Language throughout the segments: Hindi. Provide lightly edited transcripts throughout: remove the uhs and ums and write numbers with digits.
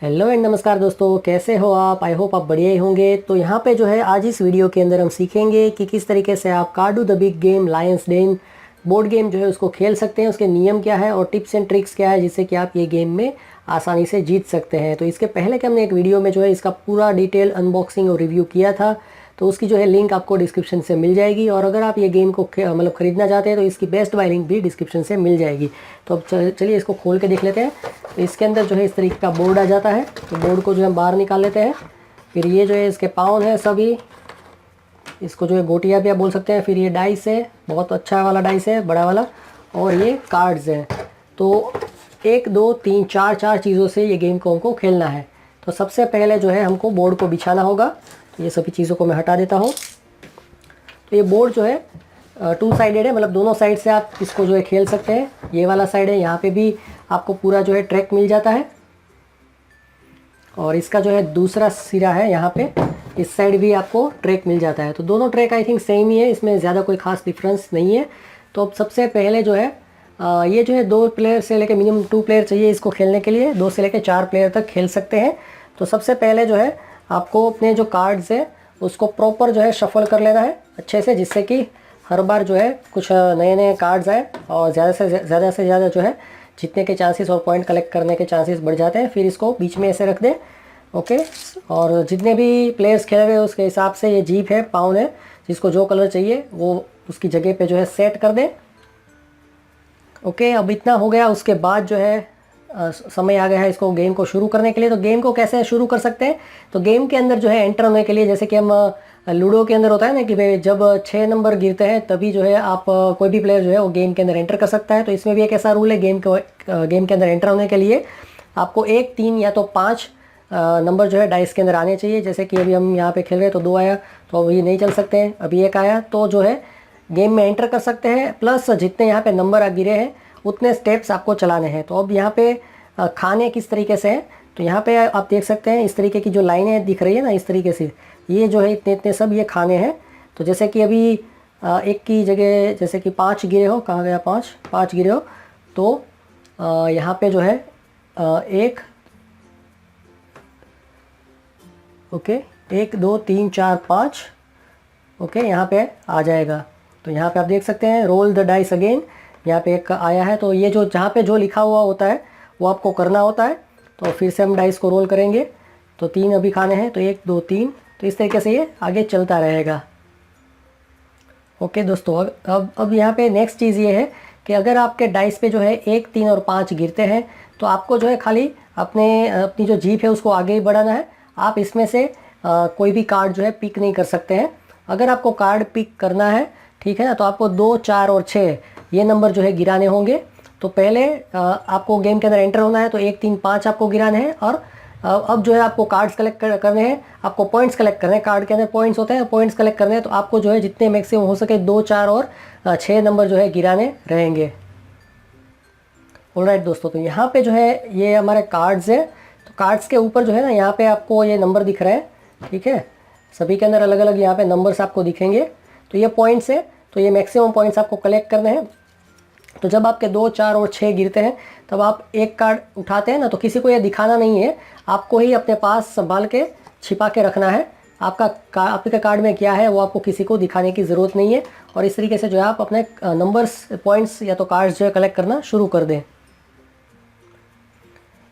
हेलो एंड नमस्कार दोस्तों, कैसे हो आप। आई होप आप बढ़िया ही होंगे। तो यहाँ पे जो है आज इस वीडियो के अंदर हम सीखेंगे कि किस तरीके से आप कार्डू the big game lions den board game जो है उसको खेल सकते हैं, उसके नियम क्या है और टिप्स एंड ट्रिक्स क्या है जिससे कि आप ये गेम में आसानी से जीत सकते हैं। तो इसके पहले कि हमने एक वीडियो में जो है इसका पूरा डिटेल अनबॉक्सिंग और रिव्यू किया था, तो उसकी जो है लिंक आपको डिस्क्रिप्शन से मिल जाएगी। और अगर आप ये गेम को मतलब ख़रीदना चाहते हैं तो इसकी बेस्ट बाय लिंक भी डिस्क्रिप्शन से मिल जाएगी। तो अब चलिए इसको खोल के देख लेते हैं। तो इसके अंदर जो है इस तरीके का बोर्ड आ जाता है। तो बोर्ड को जो है बाहर निकाल लेते हैं। फिर ये जो है इसके पाउन है सभी, इसको जो है गोटियाँ भी आप बोल सकते हैं। फिर ये डाइस है, बहुत अच्छा वाला डाइस है, बड़ा वाला। और ये कार्ड्स हैं। तो 1 2 3 4 चीज़ों से ये गेम को हमको खेलना है। तो सबसे पहले जो है हमको बोर्ड को बिछाना होगा। तो ये सभी चीज़ों को मैं हटा देता हूँ। तो ये बोर्ड जो है 2 साइडेड है, मतलब दोनों साइड से आप इसको जो है खेल सकते हैं। ये वाला साइड है, यहाँ पे भी आपको पूरा जो है ट्रैक मिल जाता है। और इसका जो है दूसरा सिरा है, यहाँ पे इस साइड भी आपको ट्रैक मिल जाता है। तो दोनों ट्रैक आई थिंक सेम ही है, इसमें ज़्यादा कोई खास डिफरेंस नहीं है। तो अब सबसे पहले जो है ये जो है 2 प्लेयर से लेकर मिनिमम 2 प्लेयर चाहिए इसको खेलने के लिए। 2 से लेकर 4 प्लेयर तक खेल सकते हैं। तो सबसे पहले जो है आपको अपने जो कार्ड्स है उसको प्रॉपर जो है शफल कर लेना है अच्छे से, जिससे कि हर बार जो है कुछ नए नए कार्ड्स आए और ज़्यादा से ज़्यादा जो है जीतने के चांसेस और पॉइंट कलेक्ट करने के चांसेस बढ़ जाते हैं। फिर इसको बीच में ऐसे रख दें। ओके। और जितने भी प्लेयर्स खेल रहे हैं उसके हिसाब से ये जीप है, पाउन है, जिसको जो कलर चाहिए वो उसकी जगह पे जो है सेट कर दें। ओके, अब इतना हो गया। उसके बाद जो है समय आ गया है इसको गेम को शुरू करने के लिए। तो गेम को कैसे शुरू कर सकते हैं, तो गेम के अंदर जो है एंटर होने के लिए, जैसे कि हम लूडो के अंदर होता है ना कि भाई जब 6 नंबर गिरते हैं तभी जो है आप कोई भी प्लेयर जो है वो गेम के अंदर एंटर कर सकता है। तो इसमें भी एक ऐसा रूल है, गेम के अंदर एंटर होने के लिए आपको 1 3 या तो 5 नंबर जो है डाइस के अंदर आने चाहिए। जैसे कि अभी हम यहाँ पे खेल रहे हैं तो 2 आया, तो अभी नहीं चल सकते हैं। अभी 1 आया तो जो है गेम में एंटर कर सकते हैं। प्लस जितने यहाँ पे नंबर गिरे हैं उतने स्टेप्स आपको चलाने हैं। तो अब यहाँ पे खाने किस तरीके से हैं, तो यहाँ पे आप देख सकते हैं इस तरीके की जो लाइनें दिख रही है ना, इस तरीके से ये जो है इतने इतने सब ये खाने हैं। तो जैसे कि अभी 1 की जगह जैसे कि 5 गिरे हो, कहाँ गया 5 गिरे हो, तो यहाँ पे जो है 1 ओके 1 2 3 4 5 ओके यहाँ पे आ जाएगा। तो यहाँ पे आप देख सकते हैं रोल द डाइस अगेन, यहाँ पे 1 आया है। तो ये जो जहाँ पे जो लिखा हुआ होता है वो आपको करना होता है। तो फिर से हम डाइस को रोल करेंगे। तो 3 अभी खाने हैं, तो 1 2 3, तो इस तरीके से ये आगे चलता रहेगा। ओके दोस्तों, अब यहाँ पे नेक्स्ट चीज़ ये है कि अगर आपके डाइस पे जो है 1 3 और 5 गिरते हैं तो आपको जो है खाली अपनी जो जीप है उसको आगे ही बढ़ाना है। आप इसमें से कोई भी कार्ड जो है पिक नहीं कर सकते हैं। अगर आपको कार्ड पिक करना है, ठीक है ना, तो आपको 2 4 और 6 ये नंबर जो है गिराने होंगे। तो पहले आपको गेम के अंदर एंटर होना है, तो 1 3 5 आपको गिराने हैं। और अब जो है आपको कार्ड्स कलेक्ट करने हैं, आपको पॉइंट्स कलेक्ट करने हैं। कार्ड के अंदर पॉइंट्स होते हैं, पॉइंट्स कलेक्ट करने हैं। तो आपको जो है जितने मैक्सिमम हो सके 2 4 और 6 नंबर जो है गिराने रहेंगे। ऑलराइट दोस्तों, तो यहाँ पे जो है ये हमारे कार्ड्स हैं। तो कार्ड्स के ऊपर जो है ना, यहाँ पे आपको ये नंबर दिख रहे हैं, ठीक है। सभी के अंदर अलग अलग यहाँ पे नंबर्स आपको दिखेंगे। तो ये पॉइंट्स है, तो ये मैक्सिमम पॉइंट्स आपको कलेक्ट करने हैं। तो जब आपके 2 4 और 6 गिरते हैं तब आप एक कार्ड उठाते हैं ना, तो किसी को ये दिखाना नहीं है, आपको ही अपने पास संभाल के छिपा के रखना है। आपके कार्ड में क्या है वो आपको किसी को दिखाने की ज़रूरत नहीं है। और इस तरीके से जो है आप अपने नंबर्स पॉइंट्स या तो कार्ड्स जो है कलेक्ट करना शुरू कर दें।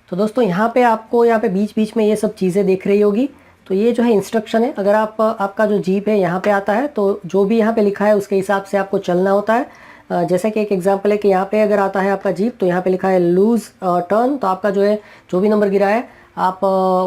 तो दोस्तों यहाँ पे आपको यहाँ पे बीच बीच में ये सब चीज़ें देख रही होगी। तो ये जो है इंस्ट्रक्शन है। अगर आपका जो जीप है यहाँ पे आता है तो जो भी यहाँ पे लिखा है उसके हिसाब से आपको चलना होता है। जैसे कि एक एग्जांपल है कि यहाँ पे अगर आता है आपका जीप, तो यहाँ पे लिखा है लूज़ टर्न। तो आपका जो है जो भी नंबर गिरा है आप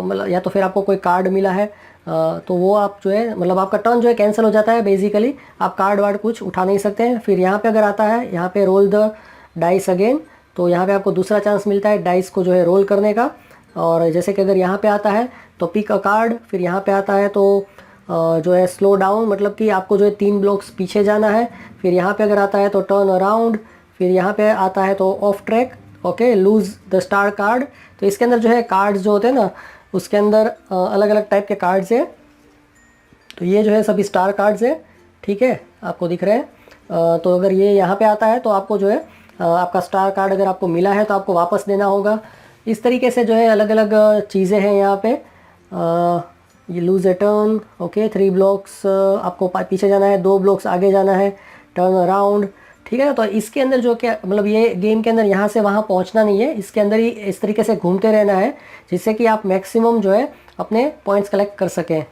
मतलब या तो फिर आपको कोई कार्ड मिला है तो वो आप जो है मतलब आपका टर्न जो है कैंसिल हो जाता है। बेसिकली आप कार्ड वार्ड कुछ उठा नहीं सकते हैं। फिर यहाँ पे अगर आता है यहाँ पे रोल द डाइस अगेन, तो यहाँ पे आपको दूसरा चांस मिलता है डाइस को जो है रोल करने का। और जैसे कि अगर यहाँ पे आता है तो पिक अ कार्ड, फिर यहाँ पे आता है तो जो है स्लो डाउन, मतलब कि आपको जो है 3 ब्लॉक्स पीछे जाना है। फिर यहाँ पे अगर आता है तो टर्न अराउंड, फिर यहाँ पे आता है तो of track, okay lose the star card. तो इसके अंदर जो है कार्ड्स जो होते हैं ना, उसके अंदर अलग अलग टाइप के कार्ड्स हैं। तो ये जो है सभी स्टार कार्ड्स है, ठीक है, आपको दिख रहे हैं। तो अगर ये यहाँ पे आता है तो आपको जो है आपका स्टार कार्ड अगर आपको मिला है तो आपको वापस देना होगा। इस तरीके से जो है अलग अलग चीज़ें हैं यहाँ पे। ये लूज ए टर्न, ओके 3 ब्लॉक्स आपको पीछे जाना है, 2 ब्लॉक्स आगे जाना है, टर्न अराउंड, ठीक है ना। तो इसके अंदर जो क्या मतलब ये गेम के अंदर यहाँ से वहाँ पहुँचना नहीं है, इसके अंदर ही इस तरीके से घूमते रहना है जिससे कि आप मैक्सिमम जो है अपने पॉइंट्स कलेक्ट कर सकें।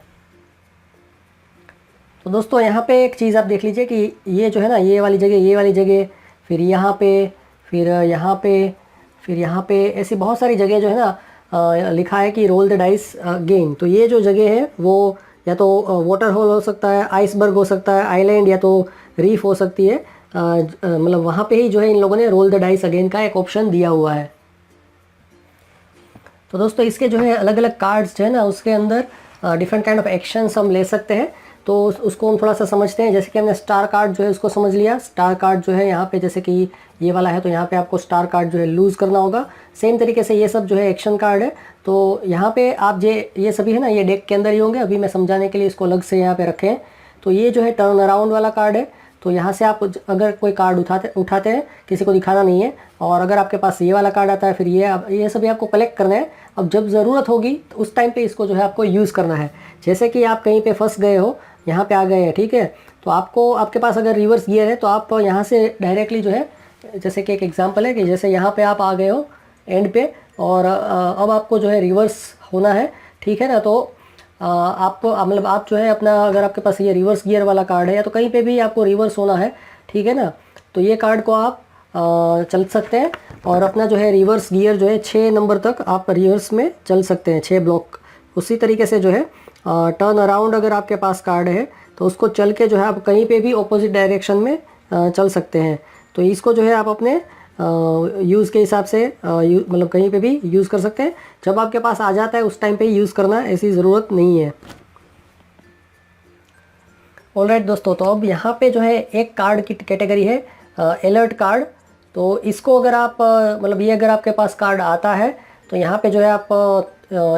तो दोस्तों यहाँ पे एक चीज़ आप देख लीजिए कि ये जो है ना ये वाली जगह, फिर यहाँ पे, फिर यहाँ पे, फिर यहाँ पे, ऐसी बहुत सारी जगह जो है ना लिखा है कि रोल द डाइस गेम। तो ये जो जगह है वो या तो वाटर होल हो सकता है, आइसबर्ग हो सकता है, आइलैंड या तो रीफ हो सकती है। मतलब वहाँ पे ही जो है इन लोगों ने रोल द डाइस अगेन का एक ऑप्शन दिया हुआ है। तो दोस्तों इसके जो है अलग अलग कार्ड्स जो है ना उसके अंदर डिफरेंट काइंड ऑफ एक्शंस हम ले सकते हैं। तो उसको हम थोड़ा सा समझते हैं। जैसे कि हमने स्टार कार्ड जो है उसको समझ लिया। स्टार कार्ड जो है यहाँ पे जैसे कि ये वाला है तो यहाँ पे आपको स्टार कार्ड जो है लूज़ करना होगा। सेम तरीके से ये सब जो है एक्शन कार्ड है। तो यहाँ पे आप ये सभी है ना ये डेक के अंदर ही होंगे। अभी मैं समझाने के लिए इसको अलग से यहाँ पे रखे हैं। तो ये जो है टर्न अराउंड वाला कार्ड है। तो यहाँ से आप अगर कोई कार्ड उठाते हैं, किसी को दिखाना नहीं है, और अगर आपके पास ये वाला कार्ड आता है फिर ये सभी आपको कलेक्ट करना है। अब जब ज़रूरत होगी तो उस टाइम पे इसको जो है आपको यूज़ करना है। जैसे कि आप कहीं पे फंस गए हो, यहाँ पे आ गए हैं, ठीक है, तो आपके पास अगर रिवर्स गियर है तो आप यहाँ से डायरेक्टली जो है, जैसे कि एक एग्जांपल है कि जैसे यहाँ पे आप आ गए हो एंड पे और अब आपको जो है रिवर्स होना है, ठीक है ना। तो आपको मतलब आप जो है अपना, अगर आपके पास ये रिवर्स गियर वाला कार्ड है या तो कहीं पे भी आपको रिवर्स होना है, ठीक है ना, तो ये कार्ड को आप चल सकते हैं और अपना जो है रिवर्स गियर जो है 6 नंबर तक आप रिवर्स में चल सकते हैं, 6 ब्लॉक। उसी तरीके से जो है टर्न अराउंड अगर आपके पास कार्ड है तो उसको चल के जो है आप कहीं पे भी ऑपोजिट डायरेक्शन में चल सकते हैं। तो इसको जो है आप अपने यूज़ के हिसाब से मतलब कहीं पे भी यूज़ कर सकते हैं। जब आपके पास आ जाता है उस टाइम पे ही यूज़ करना, ऐसी ज़रूरत नहीं है। ऑलराइट दोस्तों, तो अब यहाँ पे जो है एक कार्ड की कैटेगरी है अलर्ट कार्ड। तो इसको अगर आप मतलब ये अगर आपके पास कार्ड आता है तो यहाँ पे जो है आप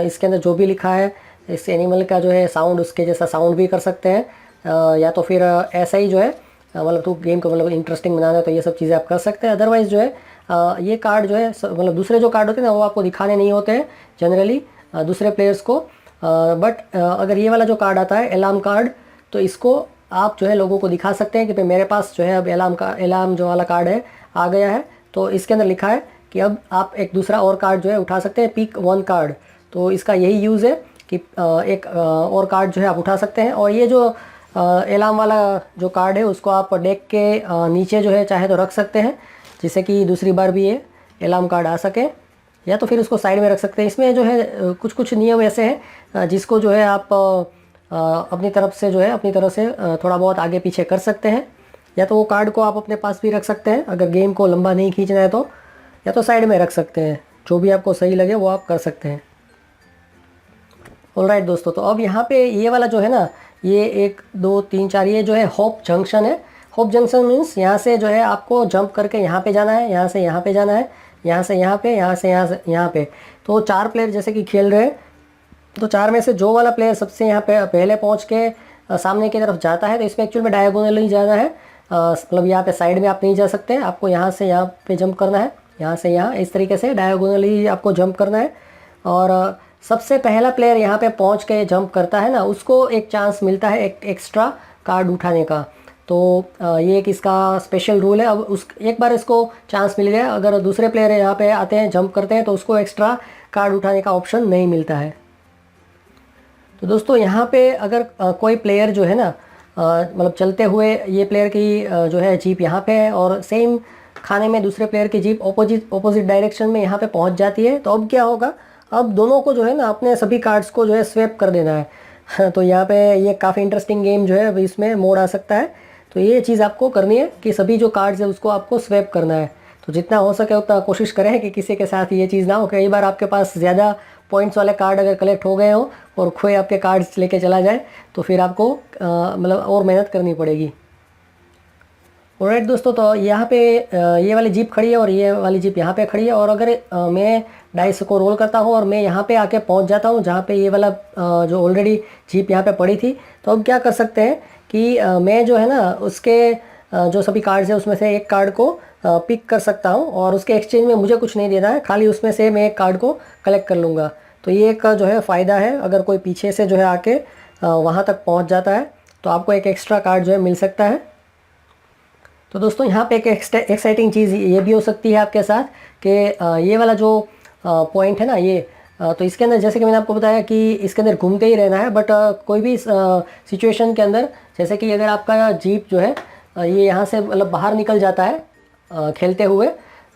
इसके अंदर जो भी लिखा है इस एनिमल का जो है साउंड उसके जैसा साउंड भी कर सकते हैं, या तो फिर ऐसा ही जो है मतलब तो गेम को मतलब इंटरेस्टिंग बनाना है तो ये सब चीज़ें आप कर सकते हैं। अदरवाइज़ जो है ये कार्ड जो है मतलब दूसरे जो कार्ड होते हैं ना वो आपको दिखाने नहीं होते हैं जनरली दूसरे प्लेयर्स को। बट अगर ये वाला जो कार्ड आता है अलार्म कार्ड, तो इसको आप जो है लोगों को दिखा सकते हैं कि भाई मेरे पास जो है अब अलार्म जो वाला कार्ड है आ गया है। तो इसके अंदर लिखा है कि अब आप एक दूसरा और कार्ड जो है उठा सकते हैं, पिक 1 कार्ड। तो इसका यही यूज़ है कि एक और कार्ड जो है आप उठा सकते हैं। और ये जो अलार्म वाला जो कार्ड है उसको आप डेक के नीचे जो है चाहे तो रख सकते हैं जिससे कि दूसरी बार भी ये अलार्म कार्ड आ सके, या तो फिर उसको साइड में रख सकते हैं। इसमें जो है कुछ कुछ नियम ऐसे हैं जिसको जो है आप अपनी तरफ से जो है अपनी तरफ से थोड़ा बहुत आगे पीछे कर सकते हैं, या तो वो कार्ड को आप अपने पास भी रख सकते हैं अगर गेम को लंबा नहीं खींचना है तो, या तो साइड में रख सकते हैं। जो भी आपको सही लगे वो आप कर सकते हैं। ऑलराइट दोस्तों, तो अब यहाँ पे ये वाला जो है ना ये 1 2 3 4 ये जो है होप जंक्शन है। होप जंक्शन मीन्स यहाँ से जो है आपको जंप करके यहाँ पे जाना है, यहाँ से यहाँ पे जाना है, यहाँ से यहाँ पे, यहाँ से यहाँ पे। तो 4 प्लेयर जैसे कि खेल रहे हैं, तो 4 में से जो वाला प्लेयर सबसे यहाँ पे पहले पहुँच के सामने की तरफ जाता है तो इसमें एक्चुअल में डायगोनली जाना है। मतलब यहाँ पे साइड में आप नहीं जा सकते, आपको यहाँ से यहाँ पे जंप करना है, यहाँ से यहाँ, इस तरीके से डायगोनली आपको जंप करना है। और सबसे पहला प्लेयर यहाँ पे पहुँच के जंप करता है ना उसको एक चांस मिलता है एक एक्स्ट्रा कार्ड उठाने का। तो ये एक इसका स्पेशल रूल है। अब एक बार इसको चांस मिल गया, अगर दूसरे प्लेयर यहाँ पे आते हैं जंप करते हैं तो उसको एक्स्ट्रा कार्ड उठाने का ऑप्शन नहीं मिलता है। तो दोस्तों यहाँ पे अगर कोई प्लेयर जो है ना मतलब चलते हुए ये प्लेयर की जो है जीप यहाँ पे है और सेम खाने में दूसरे प्लेयर की जीप ऑपोजिट डायरेक्शन में यहाँ पे पहुँच जाती है, तो अब क्या होगा, अब दोनों को जो है ना अपने सभी कार्ड्स को जो है स्वैप कर देना है। तो यहाँ पे ये काफ़ी इंटरेस्टिंग गेम जो है अभी इसमें मोड आ सकता है। तो ये चीज़ आपको करनी है कि सभी जो कार्ड्स है उसको आपको स्वैप करना है। तो जितना हो सके उतना कोशिश करें कि किसी के साथ ये चीज़ ना हो। कई बार आपके पास ज़्यादा पॉइंट्स वाले कार्ड अगर कलेक्ट हो गए हो और कोई आपके कार्ड्स लेके चला जाए तो फिर आपको मतलब और मेहनत करनी पड़ेगी। ऑलराइट दोस्तों, तो यहाँ पे ये वाली जीप खड़ी है और ये वाली जीप यहाँ पे खड़ी है। और अगर मैं डाइस को रोल करता हूँ और मैं यहाँ पे आके पहुँच जाता हूँ जहाँ पे ये वाला जो ऑलरेडी जीप यहाँ पे पड़ी थी, तो अब क्या कर सकते हैं कि मैं जो है ना उसके जो सभी कार्ड्स है उसमें से एक कार्ड को पिक कर सकता हूँ और उसके एक्सचेंज में मुझे कुछ नहीं देना है, खाली उसमें से मैं एक कार्ड को कलेक्ट कर लूँगा। तो ये एक जो है फ़ायदा है, अगर कोई पीछे से जो है आके वहाँ तक पहुँच जाता है तो आपको एक एक्स्ट्रा कार्ड जो है मिल सकता है। तो दोस्तों यहाँ पे एक एक्साइटिंग चीज़ ये भी हो सकती है आपके साथ कि ये वाला जो पॉइंट है ना ये, तो इसके अंदर जैसे कि मैंने आपको बताया कि इसके अंदर घूमते ही रहना है, बट कोई भी सिचुएशन के अंदर, जैसे कि अगर आपका जीप जो है ये यहाँ से मतलब बाहर निकल जाता है खेलते हुए,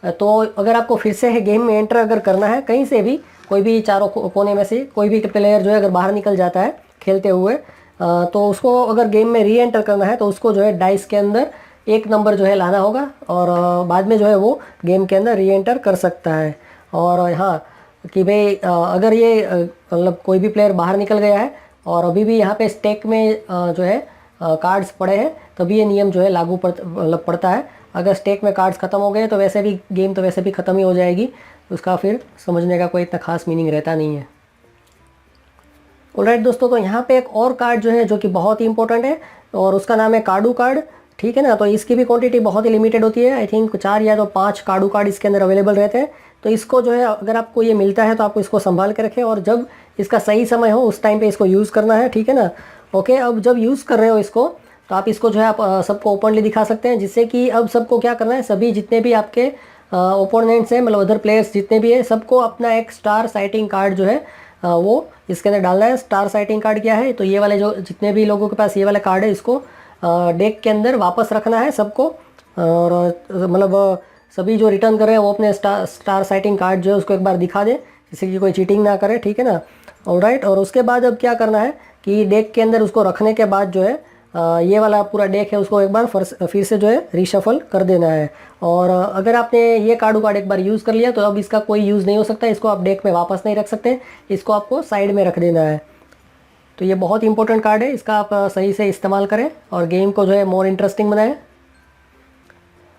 तो अगर आपको फिर से गेम में एंटर अगर करना है कहीं से भी, कोई भी चारों कोने में से कोई भी प्लेयर जो है अगर बाहर निकल जाता है खेलते हुए, तो उसको अगर गेम में री एंटर करना है तो उसको जो है डाइस के अंदर एक नंबर जो है लाना होगा और बाद में जो है वो गेम के अंदर री एंटर कर सकता है। और हाँ कि भाई अगर ये मतलब कोई भी प्लेयर बाहर निकल गया है और अभी भी यहाँ पे स्टेक में जो है कार्ड्स पड़े हैं, तभी ये नियम जो है लागू पड़ता है। अगर स्टेक में कार्ड्स ख़त्म हो गए तो वैसे भी गेम तो वैसे भी ख़त्म ही हो जाएगी, उसका फिर समझने का कोई इतना खास मीनिंग रहता नहीं है। ऑलराइट दोस्तों, तो यहाँ पे एक और कार्ड जो है जो कि बहुत ही इंपॉर्टेंट है और उसका नाम है काडू कार्ड, ठीक है ना। तो इसकी भी क्वांटिटी बहुत ही लिमिटेड होती है, आई थिंक 4 या तो 5 काडू कार्ड इसके अंदर अवेलेबल रहते हैं। तो इसको जो है अगर आपको ये मिलता है तो आपको इसको संभाल के रखें और जब इसका सही समय हो उस टाइम पे इसको यूज़ करना है, ठीक है ना। ओके, अब जब यूज़ कर रहे हो इसको तो आप इसको जो है आप सबको ओपनली दिखा सकते हैं, जिससे कि अब सबको क्या करना है, सभी जितने भी आपके ओपोनेंट्स हैं, मतलब अदर प्लेयर्स जितने भी है, सबको अपना एक स्टार साइटिंग कार्ड जो है वो इसके अंदर डालना है। स्टार साइटिंग कार्ड क्या है, तो ये वाले जो जितने भी लोगों के पास ये वाला कार्ड है इसको डेक के अंदर वापस रखना है सबको, और मतलब सभी जो रिटर्न कर रहे हैं वो अपने स्टार साइटिंग कार्ड जो है उसको एक बार दिखा दें, जिससे कि कोई चीटिंग ना करे, ठीक है ना। ऑलराइट, और उसके बाद अब क्या करना है कि डेक के अंदर उसको रखने के बाद जो है ये वाला पूरा डेक है उसको एक बार फिर से जो है रीशफल कर देना है। और अगर आपने ये कार्ड एक बार यूज़ कर लिया तो अब इसका कोई यूज़ नहीं हो सकता, इसको आप डेक में वापस नहीं रख सकते, इसको आपको साइड में रख देना है। तो ये बहुत इंपॉर्टेंट कार्ड है, इसका आप सही से इस्तेमाल करें और गेम को जो है मोर इंटरेस्टिंग बनाएं।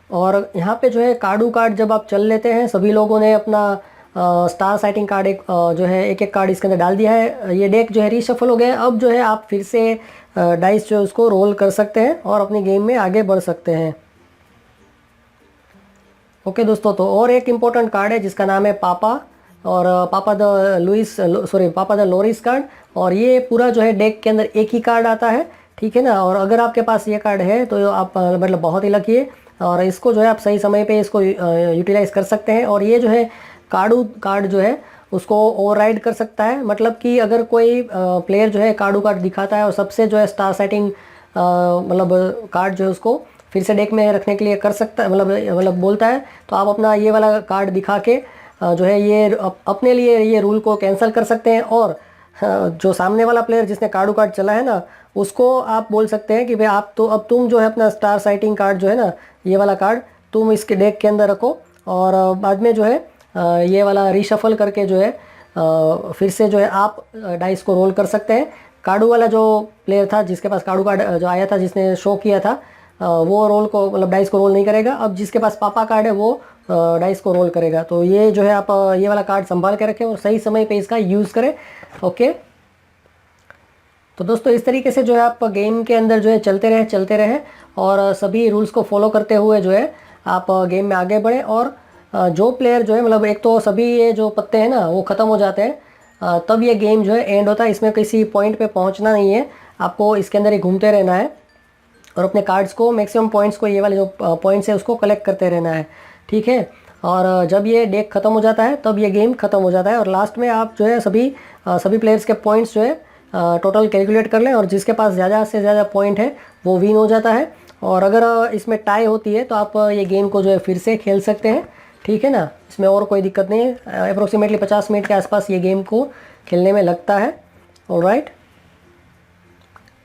और यहाँ पे जो है काडू कार्ड जब आप चल लेते हैं, सभी लोगों ने अपना स्टार साइटिंग कार्ड एक जो है एक कार्ड इसके अंदर डाल दिया है, ये डेक जो है रीशफल हो गया है। अब जो है आप फिर से डाइस जो है उसको रोल कर सकते हैं और अपनी गेम में आगे बढ़ सकते हैं। ओके दोस्तों, तो और एक इम्पोर्टेंट कार्ड है जिसका नाम है पापा, और पापा द लोरिस कार्ड, और ये पूरा जो है डेक के अंदर एक ही कार्ड आता है, ठीक है ना। और अगर आपके पास ये कार्ड है तो आप मतलब बहुत ही लकी है, और इसको जो है आप सही समय पे इसको यूटिलाइज कर सकते हैं। और ये जो है काडू कार्ड जो है उसको ओवरराइड कर सकता है, मतलब कि अगर कोई प्लेयर जो है काडू कार्ड दिखाता है और सबसे जो है स्टार सेटिंग मतलब कार्ड जो है उसको फिर से डेक में रखने के लिए कर सकता है, मतलब बोलता है, तो आप अपना ये वाला कार्ड दिखा के जो है ये अपने लिए ये रूल को कैंसिल कर सकते हैं। और जो सामने वाला प्लेयर जिसने काडू कार्ड चला है ना, उसको आप बोल सकते हैं कि भाई आप तो अब तुम जो है अपना स्टार साइटिंग कार्ड जो है ना, ये वाला कार्ड तुम इसके डेक के अंदर रखो, और बाद में जो है ये वाला रीशफल करके जो है फिर से जो है आप डाइस को रोल कर सकते हैं। काडू वाला जो प्लेयर था जिसके पास काडू कार्ड जो आया था जिसने शो किया था, वो रोल को मतलब डाइस को रोल नहीं करेगा। अब जिसके पास पापा कार्ड है वो डाइस को रोल करेगा। तो ये जो है आप ये वाला कार्ड संभाल के रखें और सही समय पे इसका यूज़ करें। ओके, तो दोस्तों इस तरीके से जो है आप गेम के अंदर जो है चलते रहे और सभी रूल्स को फॉलो करते हुए जो है आप गेम में आगे बढ़े। और जो प्लेयर जो है मतलब एक तो सभी ये जो पत्ते हैं ना वो ख़त्म हो जाते हैं, तब ये गेम जो है एंड होता है। इसमें किसी पॉइंट पे पहुंचना नहीं है, आपको इसके अंदर ही घूमते रहना है और अपने कार्ड्स को मैक्सिमम पॉइंट्स को ये वाले जो पॉइंट्स है उसको कलेक्ट करते रहना है, ठीक है। और जब ये डेक ख़त्म हो जाता है तब ये गेम ख़त्म हो जाता है और लास्ट में आप जो है सभी प्लेयर्स के पॉइंट्स जो है टोटल कैलकुलेट कर लें और जिसके पास ज़्यादा से ज़्यादा पॉइंट है वो विन हो जाता है। और अगर इसमें टाई होती है तो आप ये गेम को जो है फिर से खेल सकते हैं, ठीक है ना। इसमें और कोई दिक्कत नहीं है, अप्रोक्सीमेटली 50 मिनट के आसपास ये गेम को खेलने में लगता है। ऑलराइट,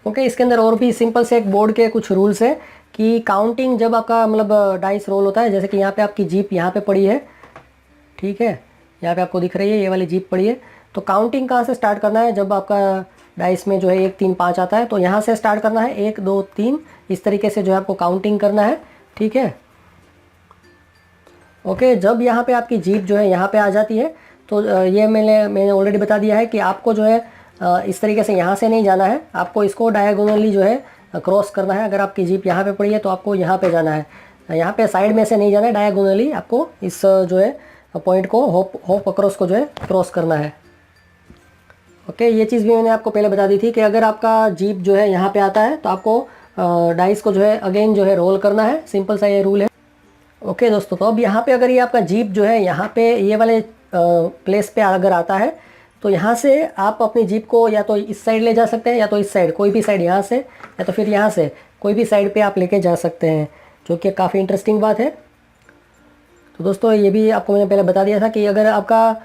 ओके, इसके अंदर और भी सिंपल से एक बोर्ड के कुछ रूल्स हैं कि काउंटिंग जब आपका मतलब डाइस रोल होता है, जैसे कि यहाँ पे आपकी जीप यहाँ पे पड़ी है, ठीक है, यहाँ पे आपको दिख रही है ये वाली जीप पड़ी है। तो काउंटिंग कहाँ से स्टार्ट करना है, जब आपका डाइस में जो है 1 3 5 आता है तो यहाँ से स्टार्ट करना है, 1 2 3 इस तरीके से जो है आपको काउंटिंग करना है, ठीक है। ओके, जब यहाँ पे आपकी जीप जो है यहाँ पे आ जाती है तो ये मैंने ऑलरेडी बता दिया है कि आपको जो है इस तरीके से यहाँ से नहीं जाना है, आपको इसको डायगोनली जो है क्रॉस करना है। अगर आपकी जीप यहाँ पे पड़ी है तो आपको यहाँ पे जाना है, यहाँ पे साइड में से नहीं जाना है, डायगोनली आपको इस जो है पॉइंट को होप अक्रॉस को जो है क्रॉस करना है। ओके, ये चीज़ भी मैंने आपको पहले बता दी थी कि अगर आपका जीप जो है यहाँ पे आता है तो आपको डाइस को जो है अगेन जो है रोल करना है। सिंपल सा ये रूल है। ओके दोस्तों, तो अब यहाँ पे अगर ये आपका जीप जो है यहाँ पे ये वाले प्लेस पे अगर आता है तो यहाँ से आप अपनी जीप को या तो इस साइड ले जा सकते हैं या तो इस साइड, कोई भी साइड यहाँ से या तो फिर यहाँ से कोई भी साइड पे आप लेके जा सकते हैं, जो कि काफ़ी इंटरेस्टिंग बात है। तो दोस्तों ये भी आपको मैंने पहले बता दिया था कि अगर आपका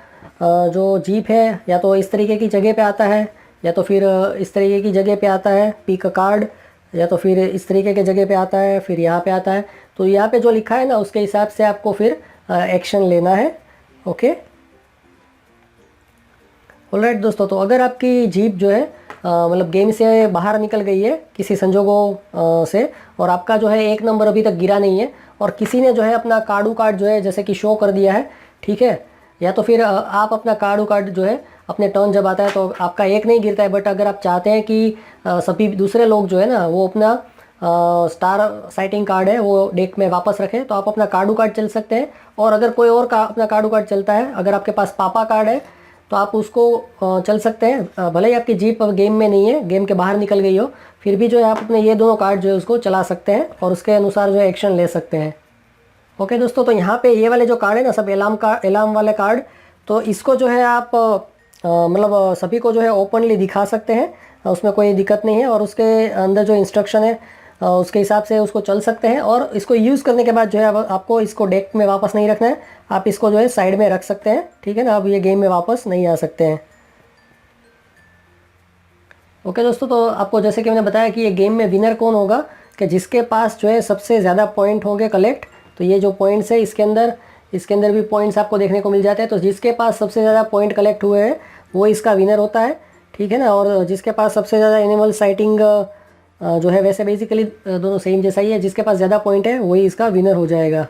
जो जीप है या तो इस तरीके की जगह पे आता है या तो फिर इस तरीके की जगह पे आता है पिक कार्ड, या तो फिर इस तरीके के जगह पे आता है, फिर यहाँ पे आता है, तो यहाँ पे जो लिखा है ना उसके हिसाब से आपको फिर एक्शन लेना है। ओके, ऑलराइट दोस्तों, तो अगर आपकी जीप जो है मतलब गेम से बाहर निकल गई है किसी संजोगों से और आपका जो है 1 नंबर अभी तक गिरा नहीं है और किसी ने जो है अपना कार्ड जो है जैसे कि शो कर दिया है, ठीक है, या तो फिर आप अपना कार्ड जो है अपने टर्न जब आता है तो आपका 1 नहीं गिरता है, बट अगर आप चाहते हैं कि सभी दूसरे लोग जो है ना वो अपना स्टार साइटिंग कार्ड है वो डेक में वापस रखें, तो आप अपना कार्ड चल सकते हैं। और अगर कोई और अपना कार्ड चलता है, अगर आपके पास पापा कार्ड है तो आप उसको चल सकते हैं, भले ही आपकी जीप गेम में नहीं है, गेम के बाहर निकल गई हो, फिर भी जो है आप अपने ये दोनों कार्ड जो है उसको चला सकते हैं और उसके अनुसार जो है एक्शन ले सकते हैं। ओके दोस्तों, तो यहाँ पे ये वाले जो कार्ड है ना सब एलार्म वाले कार्ड, तो इसको जो है आप मतलब सभी को जो है ओपनली दिखा सकते हैं, उसमें कोई दिक्कत नहीं है। और उसके अंदर जो इंस्ट्रक्शन है उसके हिसाब से उसको चल सकते हैं। और इसको यूज़ करने के बाद जो है आपको इसको डेक में वापस नहीं रखना है, आप इसको जो है साइड में रख सकते हैं, ठीक है ना। अब ये गेम में वापस नहीं आ सकते हैं। ओके दोस्तों, तो आपको जैसे कि मैंने बताया कि ये गेम में विनर कौन होगा, कि जिसके पास जो है सबसे ज़्यादा पॉइंट होंगे कलेक्ट। तो ये जो पॉइंट्स है इसके अंदर भी पॉइंट्स आपको देखने को मिल जाते हैं, तो जिसके पास सबसे ज़्यादा पॉइंट कलेक्ट हुए हैं वो इसका विनर होता है, ठीक है ना। और जिसके पास सबसे ज़्यादा एनिमल साइटिंग जो है, वैसे बेसिकली दोनों सेम जैसा ही है, जिसके पास ज़्यादा पॉइंट है वही इसका विनर हो जाएगा।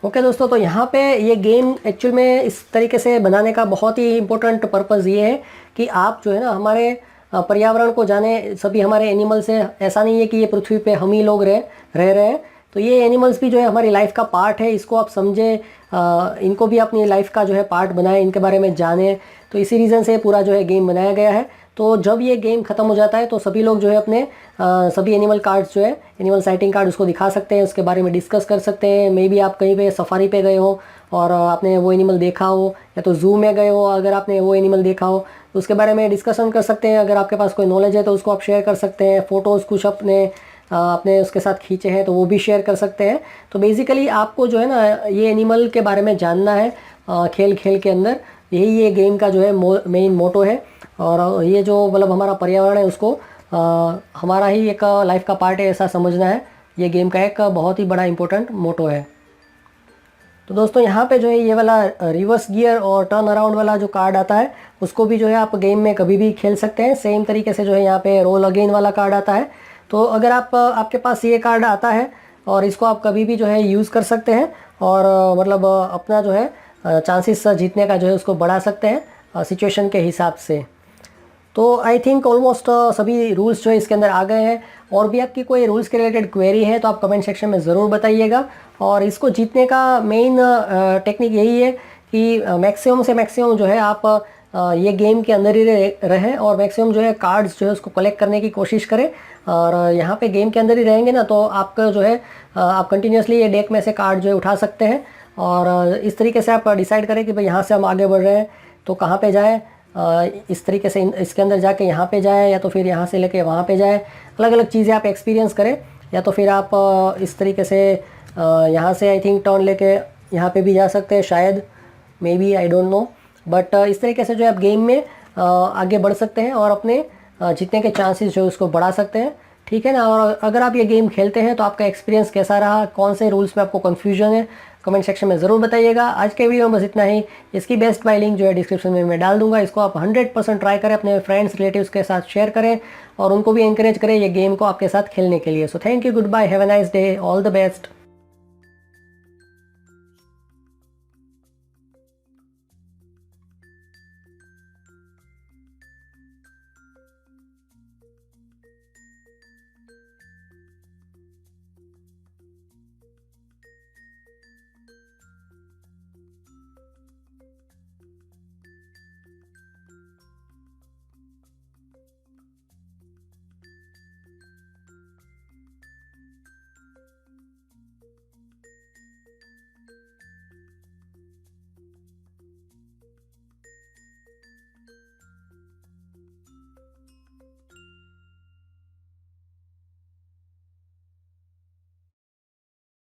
ओके दोस्तों, तो यहाँ पे ये गेम एक्चुअल में इस तरीके से बनाने का बहुत ही इम्पोर्टेंट पर्पज़ ये है कि आप जो है ना हमारे पर्यावरण को जाने, सभी हमारे एनिमल्स हैं, ऐसा नहीं है कि ये पृथ्वी पे हम ही लोग रह रहे हैं, तो ये एनिमल्स भी जो है हमारी लाइफ का पार्ट है, इसको आप समझे, इनको भी अपनी लाइफ का जो है पार्ट बनाए, इनके बारे में जाने। तो इसी रीज़न से पूरा जो है गेम बनाया गया है। तो जब ये गेम ख़त्म हो जाता है तो सभी लोग जो है अपने सभी एनिमल कार्ड्स जो है, एनिमल साइटिंग कार्ड, उसको दिखा सकते हैं, उसके बारे में डिस्कस कर सकते हैं। मे बी आप कहीं पे सफारी पे गए हो और आपने वो एनिमल देखा हो, या तो जू में गए हो अगर आपने वो एनिमल देखा हो, तो उसके बारे में डिस्कशन कर सकते हैं। अगर आपके पास कोई नॉलेज है तो उसको आप शेयर कर सकते हैं। फ़ोटोज़ कुछ आपने उसके साथ खींचे हैं तो वो भी शेयर कर सकते हैं। तो बेसिकली आपको जो है ना ये एनिमल के बारे में जानना है खेल के अंदर, यही ये गेम का जो है मेन मोटो है। और ये जो मतलब हमारा पर्यावरण है उसको हमारा ही एक लाइफ का पार्ट है, ऐसा समझना है। ये गेम का एक बहुत ही बड़ा इंपॉर्टेंट मोटो है। तो दोस्तों यहाँ पे जो है ये वाला रिवर्स गियर और टर्न अराउंड वाला जो कार्ड आता है उसको भी जो है आप गेम में कभी भी खेल सकते हैं। सेम तरीके से जो है यहाँ पे रोल अगेन वाला कार्ड आता है, तो अगर आपके पास ये कार्ड आता है और इसको आप कभी भी जो है यूज़ कर सकते हैं और मतलब अपना जो है चांसेस जीतने का जो है उसको बढ़ा सकते हैं सिचुएशन के हिसाब से। तो आई थिंक ऑलमोस्ट सभी रूल्स जो है इसके अंदर आ गए हैं। और भी आपकी कोई रूल्स के रिलेटेड क्वेरी है तो आप कमेंट सेक्शन में ज़रूर बताइएगा। और इसको जीतने का मेन टेक्निक यही है कि मैक्सिमम से मैक्सिमम जो है आप ये गेम के अंदर ही रहें और मैक्सिमम जो है कार्ड्स जो है उसको कलेक्ट करने की कोशिश करें। और यहाँ पे गेम के अंदर ही रहेंगे ना तो आपका जो है आप कंटिन्यूसली ये डेक में से कार्ड जो है उठा सकते हैं। और इस तरीके से आप डिसाइड करें कि भाई यहाँ से हम आगे बढ़ रहे हैं तो कहाँ पे जाएँ, इस तरीके से इसके अंदर जाके यहाँ पे जाए या तो फिर यहाँ से लेके वहाँ पे जाए। अलग अलग चीज़ें आप एक्सपीरियंस करें, या तो फिर आप इस तरीके से यहाँ से आई थिंक टर्न लेके यहाँ पे भी जा सकते हैं शायद, may be, I don't know. But इस तरीके से जो है आप गेम में आगे बढ़ सकते हैं और अपने जीतने के चांसेस जो है उसको बढ़ा सकते हैं, ठीक है ना। और अगर आप ये गेम खेलते हैं तो आपका एक्सपीरियंस कैसा रहा, कौन से रूल्स में आपको कन्फ्यूजन है, कमेंट सेक्शन में ज़रूर बताइएगा। आज के वीडियो में बस इतना ही। इसकी बेस्ट बाय लिंक जो है डिस्क्रिप्शन में मैं डाल दूंगा। इसको आप 100% ट्राई करें, अपने फ्रेंड्स रिलेटिव्स के साथ शेयर करें और उनको भी एनकरेज करें ये गेम को आपके साथ खेलने के लिए। So thank you, good bye, have a nice day, all the best.